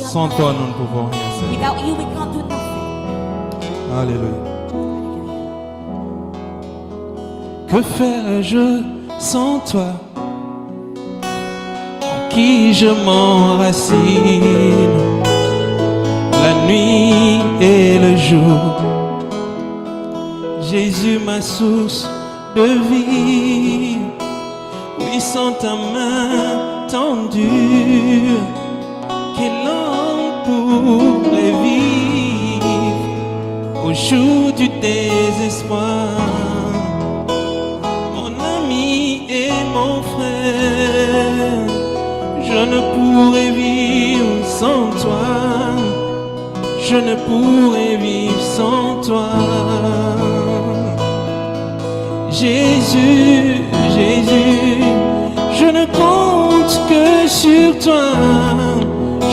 Sans toi, nous ne pouvons rien, Seigneur. Without you, we can't do nothing. Alléluia. Que ferais-je sans toi, en qui je m'enracine, la nuit et le jour. Jésus, ma source de vie, oui, sans ta main tendue, quel homme pourrait vivre au jour du désespoir? Mon ami et mon frère, je ne pourrais vivre sans toi, je ne pourrais vivre sans toi. Jésus, Jésus, je ne compte que sur toi,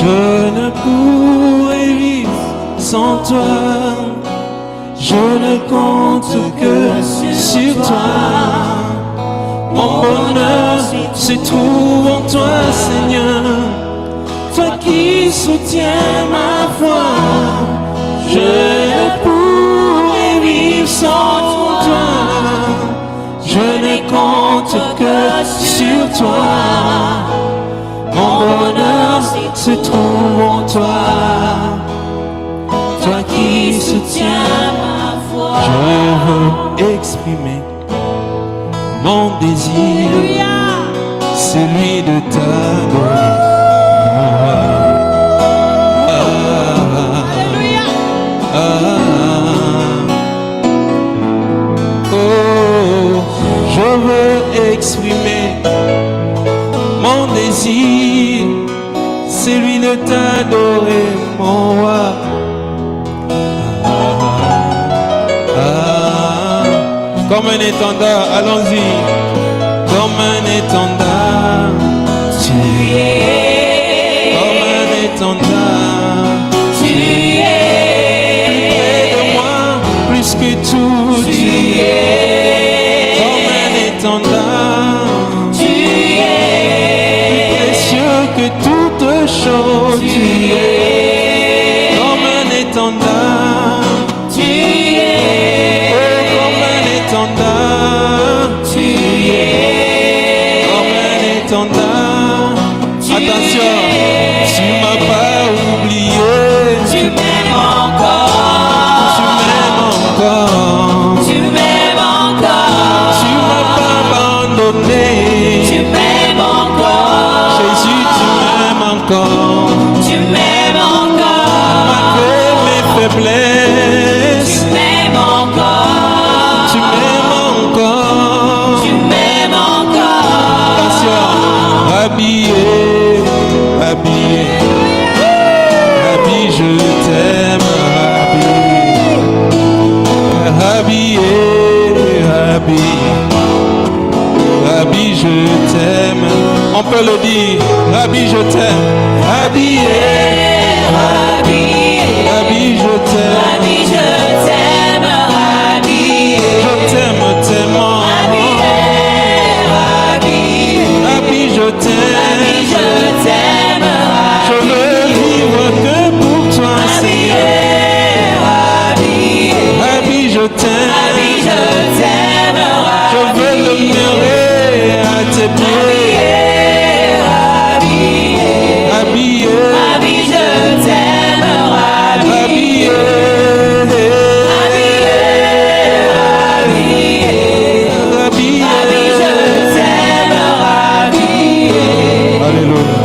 je ne pourrais vivre sans toi, je ne compte que sur toi. Mon bonheur se trouve en toi, Seigneur, toi qui soutiens ma foi. Je ne pourrais vivre sans toi, je ne compte que sur toi. Mon bonheur se trouve en toi, toi qui soutiens ma foi. Je veux exprimer mon désir, celui de t'adorer. Je veux exprimer mon désir, celui de t'adorer, mon roi. Comme un étendard, allons-y. Comme un étendard, tu es. Comme un étendard, tu es. Plus près de moi, plus que tout, tu es. Comme un étendard, tu es. Plus précieux que toute chose, tu es. Comme un étendard, tu es. Tu es comme un étendard. Attention, tu m'as pas oublié. Tu m'aimes encore. Tu m'aimes encore. Tu m'aimes encore. Tu m'as pas abandonné. Tu m'aimes encore. Jésus, tu m'aimes encore. Tu m'aimes encore. Malgré mes faiblesses. Tu m'aimes encore. Tu m'aimes encore. Tu m'aimes encore. Attention, habillé, habillé, habillé, je t'aime, habillé, habillé, habillé, je t'aime. On peut le dire, habillé, je t'aime, habillé, Habillé, habillé, je t'aime, habillé, je t'aime, habillé. je t'aime tellement, Habillé, habillé, je t'aime. je t'aime, Je veux vivre que pour toi, Seigneur. Habille, je t'aime. je t'aime, Je veux demeurer à tes pieds. Habillé, je t'aime, habillé, habillé. je t'aime, Alléluia.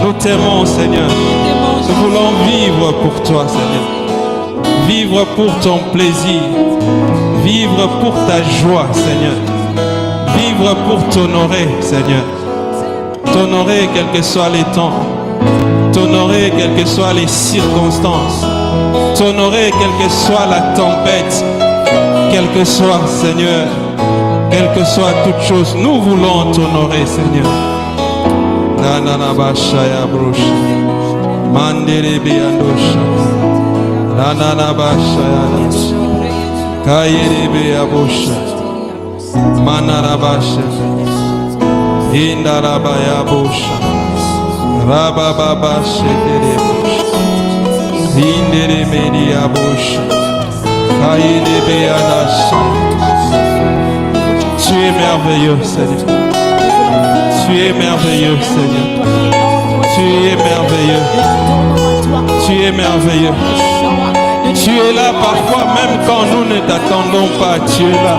Nous t'aimons, Seigneur. Nous voulons vivre pour toi, Seigneur. Vivre pour ton plaisir. Vivre pour ta joie, Seigneur. Vivre pour t'honorer, Seigneur. T'honorer quels que soient les temps. T'honorer quelles que soient les circonstances. T'honorer quelle que soit la tempête. Quelle que soit, Seigneur. Quelle que soit toute chose, nous voulons t'honorer, Seigneur. Nananabashaya brosha. Mandelebe andosha. Nananabashaya. Kayerebe abosha. Manarabasha. Indarabaya bosha. Rabababa shedere Zindere media bush Kaïde beanash. Tu es merveilleux, Seigneur. Tu es merveilleux, Seigneur. Tu es merveilleux. Tu es merveilleux. Tu es là parfois même quand nous ne t'attendons pas. Tu es là.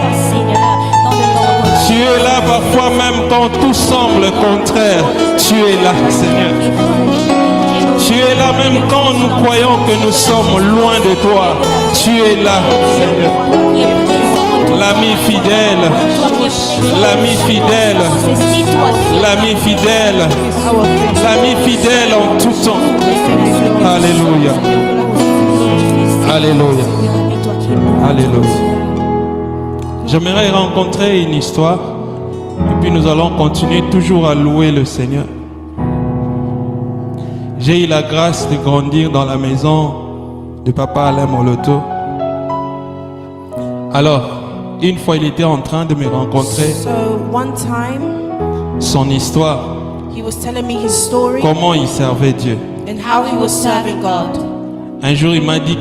Tu es là parfois même quand tout semble contraire. Tu es là, Seigneur. Tu es là même quand nous croyons que nous sommes loin de toi. Tu es là, Seigneur. L'ami fidèle, l'ami fidèle, l'ami fidèle, l'ami fidèle en tout temps. Alléluia. Alléluia. Alléluia. J'aimerais rencontrer une histoire et puis nous allons continuer toujours à louer le Seigneur. J'ai eu la grâce de grandir dans la maison de Papa Alain Moloto. Alors, une fois il était en train de me rencontrer. So one time Son histoire, he was telling me his story comment il servait Dieu. and how he was serving God. Un jour il m'a dit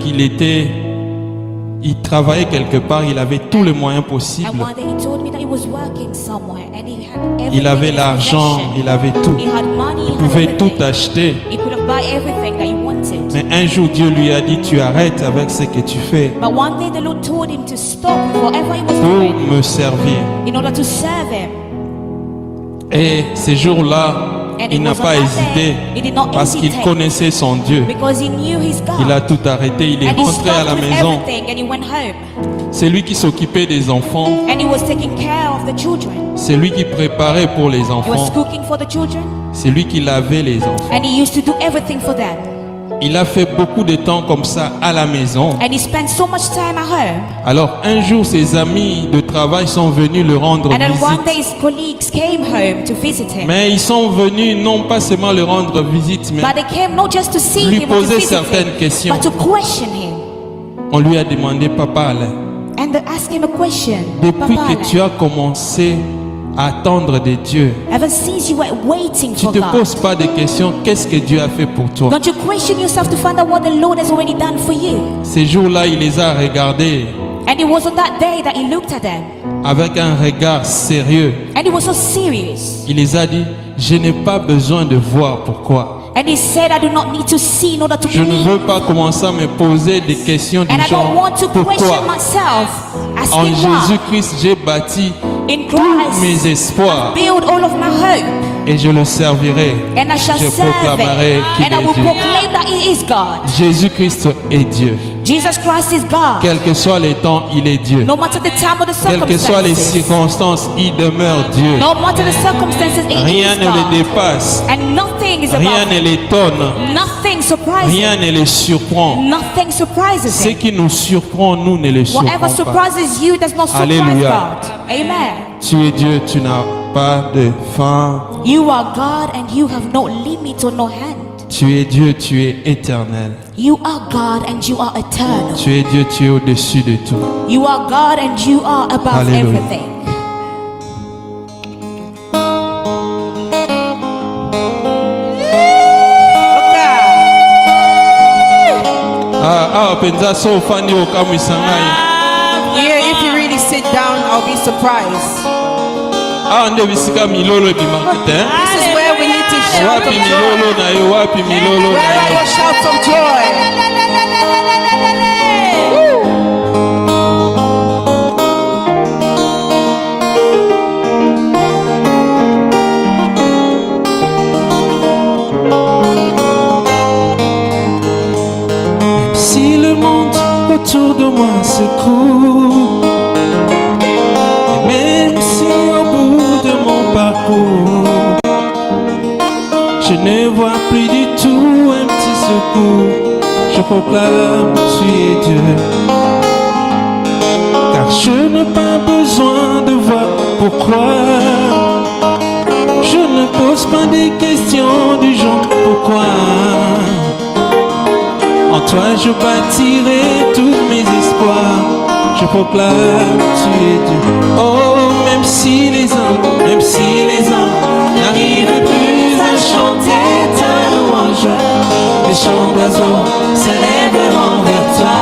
il travaillait quelque part, il avait tous les moyens possibles. And one day he told me that he was working somewhere and he had everything. Il avait in his l'argent, possession. il avait tout. He had money, he Il had pouvait tout everything. acheter. He could have buy everything that he wanted. Mais un jour Dieu lui a dit, tu arrêtes avec ce que tu fais But one day the Lord told him to stop whatever he was pour doing me servir. in order to serve him. Et ces jours-là, And il it n'a was on pas that hésité day, he did not parce qu'il hesitate. connaissait son Dieu. Because he knew his God. Il a tout arrêté, il est And he rentré à stopped la with maison. everything and he went home. C'est lui qui s'occupait des enfants. And he was taking care of the children. C'est lui qui préparait pour les He was enfants. cooking for the children. C'est lui qui lavait les enfants. And he used to do everything for them. Il a fait beaucoup de temps comme ça à la maison. And he spent so much time at home. Alors un jour, ses amis de travail sont venus le rendre And then one day visite. his colleagues came home to visit him. Mais ils sont venus non pas seulement le rendre visite, mais But they came not just to see lui him or to poser visit certaines him, questions. but to question him. On lui a demandé, Papa Alain, And they asked him a question. depuis Papa, que tu as commencé à attendre de Dieu, ever since you were waiting tu for te God, poses pas de questions, qu'est-ce que Dieu a fait pour toi? don't you question yourself to find out what the Lord has already done for you? Ces jours-là, il les a regardés And it was on that day that he looked at them. avec un regard sérieux. And he was so serious. Il les a dit, je n'ai pas besoin de voir pourquoi. And he said, I do not need to see in order to Je ne believe. veux pas commencer à me poser des questions du And I genre, don't want to question pourquoi? myself. En Asking why. Jésus-Christ, j'ai bâti In tous Christ, mes espoirs build all of my hope. et je le servirai. And I shall Je serve proclamerai it. qu'il And I est will Dieu. proclaim that he is God. Jésus-Christ est Dieu. Jesus Christ is God. Quels que soient les temps, il est Dieu. No matter the time or the Quelles que soient les circumstances. circonstances, il demeure Dieu. No matter the circumstances, he Rien is ne le God. dépasse. And nothing is Rien above ne him. l'étonne. Nothing surprises Rien him. ne le surprend. Nothing surprises Ce him. qui nous surprend, nous ne le Whatever surprend pas. surprises you does not surprise Alléluia. God. Amen. Tu es Dieu, tu n'as pas de fin. You are God and you have no limit or no hand. Tu es Dieu, tu es éternel. You are God and you are eternal. Tu es Dieu, tu es au-dessus de tout. You are God and you are above Hallelujah. everything. Penza so fani okamisanga. Yeah, if you really sit down, I'll be surprised. Nde bisika milolo bimakete. This is where we need to shout Wapi of joy. milolo na yo, wapi milolo Where na are yo. your shouts of joy? Si le monde autour de moi s'écroule, et même si au bout de mon parcours, je ne vois plus du tout un petit secours, je proclame tu es Dieu. Car je n'ai pas besoin de voir pourquoi. Je ne pose pas des questions du genre pourquoi. En toi je bâtirai tous mes espoirs. Je proclame tu es Dieu. Oh, même si les hommes n'arrivent plus à chanter ta louanges, les chants d'oiseaux s'élèveront vers toi.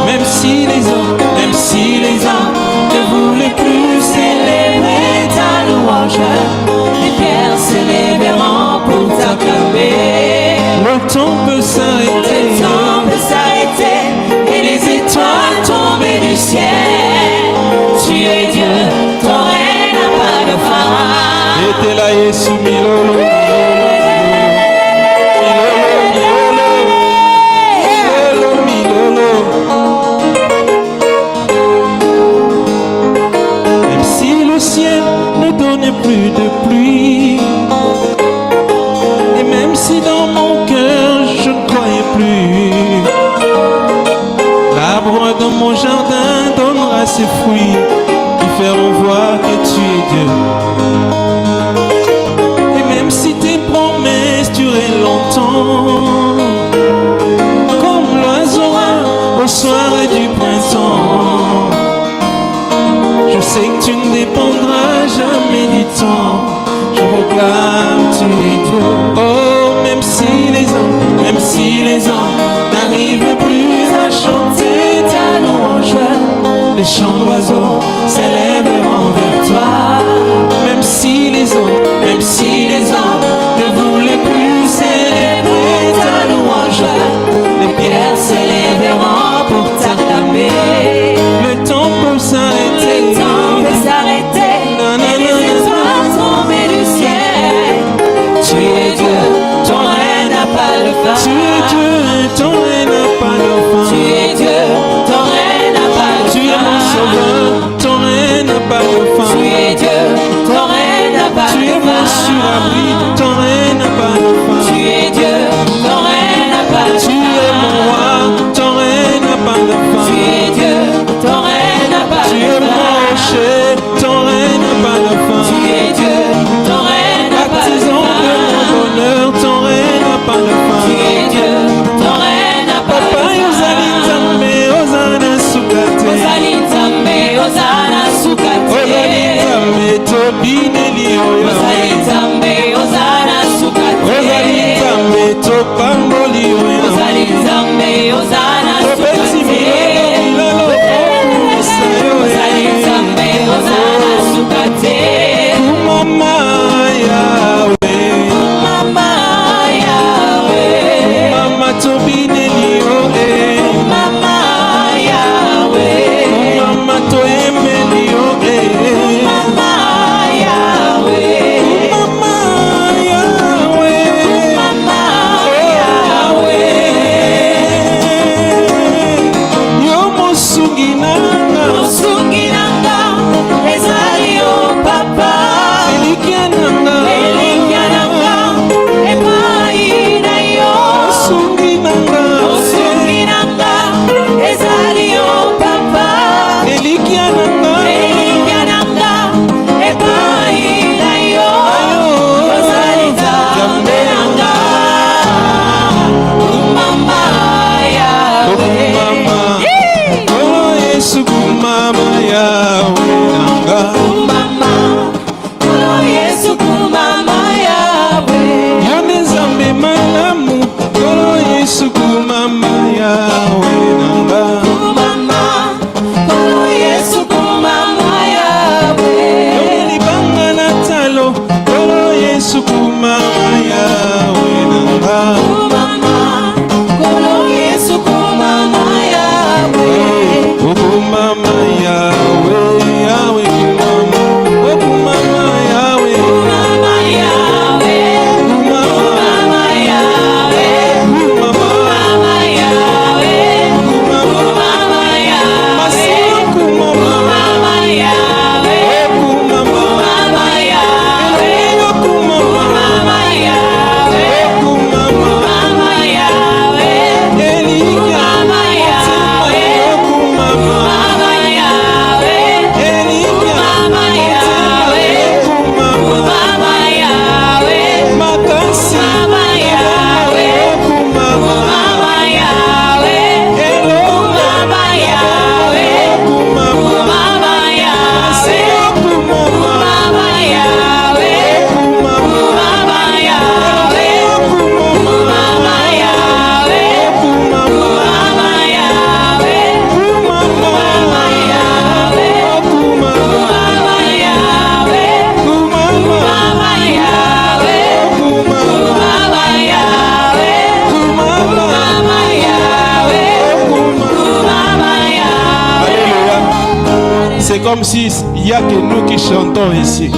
Même si les hommes Ne voulaient plus célébrer ta louange, les pierres s'élèveront pour t'acclamer. le temps peut s'arrêter, Le temps peut s'arrêter et les étoiles tomber du ciel. Tu es Dieu, ton règne n'a pas de fin. était là Yesu milolo, milolo. Même si le ciel ne donnait plus de pluie, et même si dans mon cœur je ne croyais plus, l'arbre dans mon jardin donnera ses fruits qui feront voir que tu es Dieu. Et même si tes promesses duraient longtemps, comme l'oiseau rare au soir du printemps, je sais que tu ne dépendras jamais du temps. Je proclame, tu es Dieu. Oh, même si les hommes n'arrivent plus à chanter ta louange, les chants d'oiseaux s'élèveront vers toi. Même si les hommes ne voulaient plus célébrer ta louange, les pierres s'élèveront pour t'acclamer. Le temps peut s'arrêter, Le temps peut s'arrêter et les étoiles tomber du ciel. Tu es Dieu, ton règne n'a pas de fin. Tu es Dieu, ton règne n'a pas de fin. Tu es Dieu, ton règne n'a pas de fin. Tu es mon sauveur, ton règne n'a pas de fin. Tu es Dieu, ton règne n'a pas Tu de es fin. mon surabri, ton règne n'a pas de fin. Tu es Dieu, ton règne n'a pas de fin. Tu es mon roi, ton règne n'a pas de fin. Tu es Dieu, ton règne n'a pas Tu de es mon fin. rocher, ton règne n'a pas de fin. Tu es Dieu, ton règne n'a pas de Artisan de mon fin. bonheur, ton règne n'a pas de fin. Tu es Dieu, ton règne n'a pas de Papa, fin. Yozali Nzambe, Ozana Sukate. Ozali Nzambe, Ozana Sukate. Ozali Nzambe, Tobineli Oya. Ozali Nzambe, comme si il y a que nous qui chantons ici.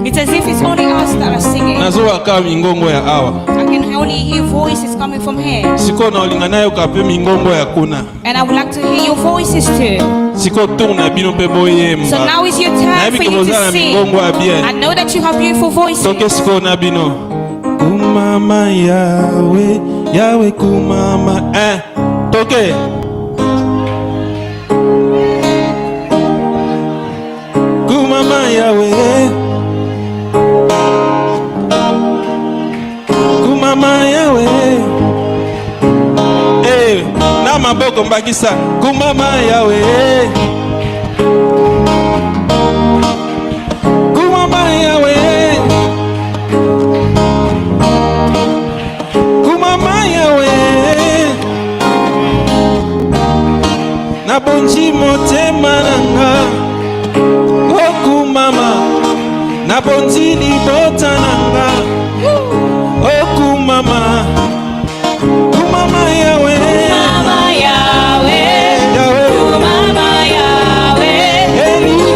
It's as if it's only us that are singing. Nazowaka mingongo ya awa. I can only hear voices coming from here. Siko na olinga nayo kape mingongo ya kuna. And I would like to hear your voices too. Siko tourna bino pe boyemba. So now is your turn for you to sing. I know that you have beautiful voices. Toke siko na bino. Kumama Yahweh, Yahweh kumama. Toke. Kumama Yahweh. Kumama Yahweh. Na maboko mbakisa. Kumama Yahweh. Kumama Yahweh. Kumama Yahweh. Na bonji motema nanga. Oh kumama. Na bonji libota nanga. Oh kumama. Kumama Yahweh. Kumama Yahweh. Yahweh. Kumama Yahweh.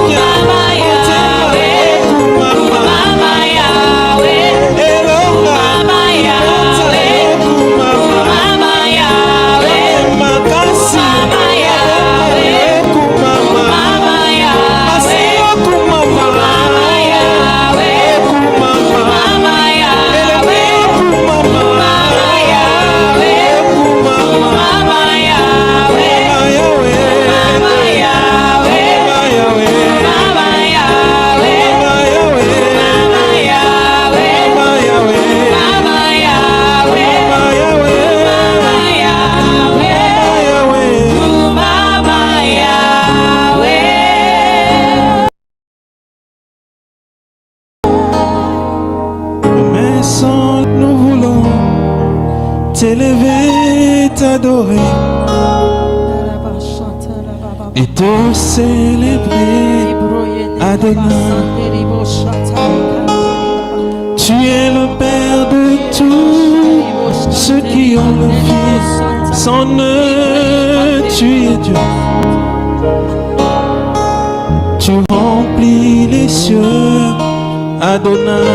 Kumama Yahweh. Kumama Yahweh. Kumama Yahweh. Kumama Yahweh. Makasi. Kumama Yahweh. Kumama. Kumama Yahweh. Asio kumama. Kumama Yahweh. Kumama. Kumama Yahweh. Kumama. Kumama Yahweh. Kumama. Kumama Yahweh. Yahweh. Kumama Yahweh. Yahweh. Mama Yahweh, Yahweh. Mama Yahweh, Yahweh. Mama Yahweh, Yahweh. Mama Yahweh, Yahweh. Mama Yahweh. Mais sans nous voulons t'élever, t'adorer et te célébrer, Adonai. Tu es le Père de tous ceux qui ont le Fils. Sans eux, tu es Dieu. Tu remplis les cieux, Adonai.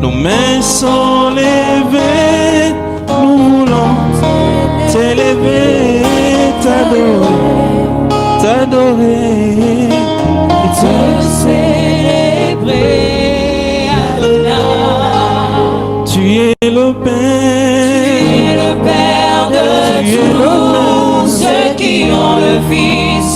Nos mains sont levées, nous voulons t'élever, t'adorer, t'adorer et te Célébrer Adonai. Tu es le Père, Le Père de tu es le tous ceux qui ont le Fils.